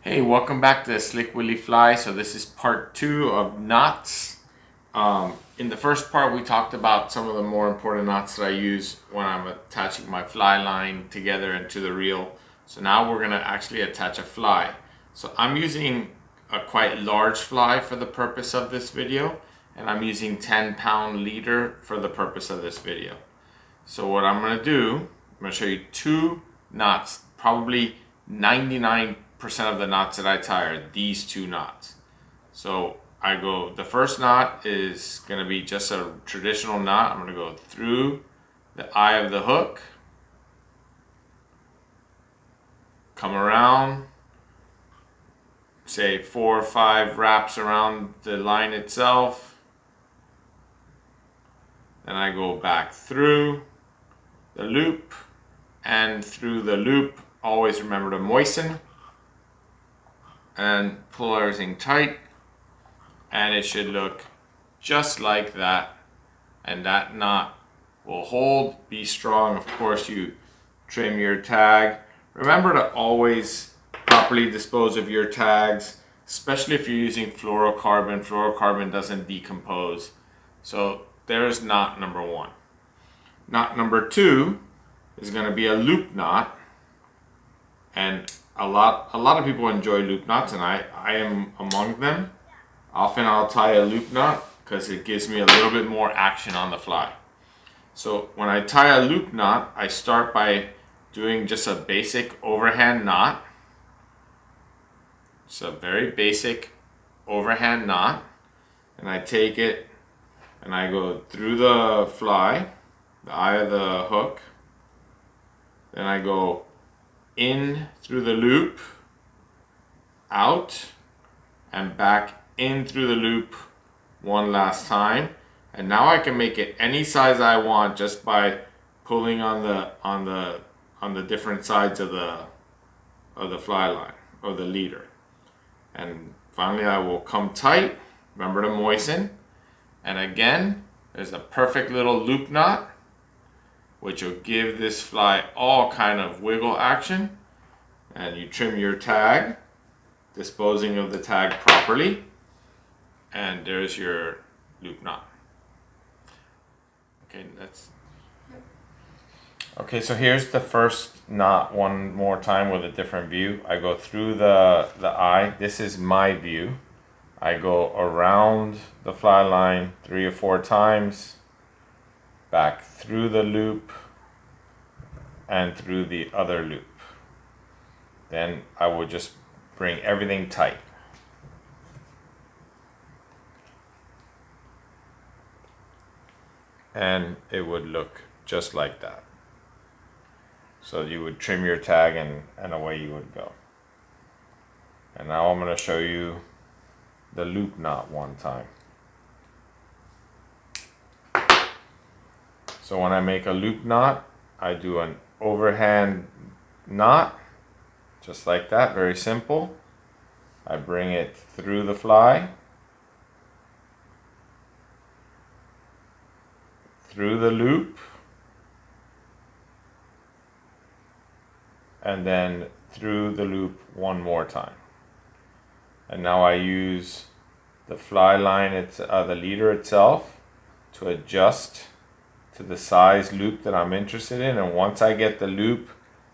Hey, welcome back to Slick Willy Fly. So this is part 2 of knots. In the first part we talked about some of the more important knots that I use when I'm attaching my fly line together into the reel. So now we're going to actually attach a fly. So I'm using a quite large fly for the purpose of this video, and I'm using 10-pound leader for the purpose of this video. So what I'm going to do, I'm going to show you 2 knots, probably 99% of the knots that I tie are these 2 knots. So the first knot is going to be just a traditional knot. I'm going to go through the eye of the hook, come around, say 4 or 5 wraps around the line itself. Then I go back through the loop and through the loop. Always remember to moisten and pull everything tight, and it should look just like that, and that knot will hold, be strong. Of course, you trim your tag. Remember to always properly dispose of your tags, especially if you're using fluorocarbon. Fluorocarbon doesn't decompose. So there's knot number 1. Knot number 2 is going to be a loop knot, and a lot of people enjoy loop knots, and I am among them. Often I'll tie a loop knot because it gives me a little bit more action on the fly. So when I tie a loop knot, I start by doing just a basic overhand knot. It's a very basic overhand knot, and I take it and I go through the fly, the eye of the hook. Then I go in through the loop, out, and back in through the loop one last time. And now I can make it any size I want just by pulling on the different sides of the fly line or the leader. And finally I will come tight. Remember to moisten. And again, there's a perfect little loop knot, which will give this fly all kind of wiggle action. And you trim your tag, disposing of the tag properly, and there's your loop knot. Okay, so here's the first knot one more time with a different view. I go through the eye. This is my view. I go around the fly line 3 or 4 times, back through the loop and through the other loop. Then I will just bring everything tight. And it would look just like that. So you would trim your tag and away you would go. And now I'm going to show you the loop knot one time. So when I make a loop knot, I do an overhand knot, just like that, very simple. I bring it through the fly, through the loop, and then through the loop one more time. And now I use the fly line, the leader itself, to adjust to the size loop that I'm interested in. And once I get the loop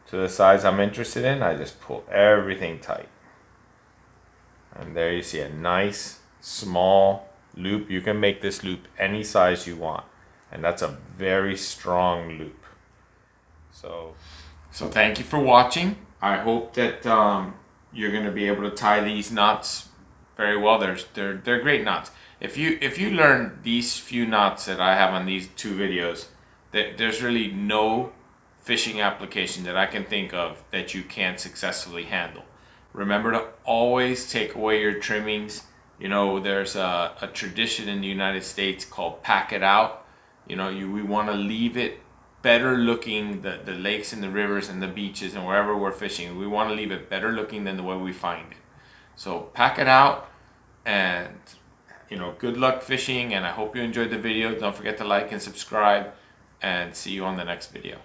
to the size I'm interested in, I just pull everything tight. And there you see a nice small loop. You can make this loop any size you want, and that's a very strong loop. So thank you for watching. I hope that you're going to be able to tie these knots very well. They're great knots. If you learn these few knots that I have on these 2 videos, there's really no fishing application that I can think of that you can't successfully handle. Remember to always take away your trimmings. You know, there's a tradition in the United States called pack it out. You know, we want to leave it better looking, the lakes and the rivers and the beaches and wherever we're fishing. We want to leave it better looking than the way we find it. So pack it out, and good luck fishing, and I hope you enjoyed the video. Don't forget to like and subscribe, and see you on the next video.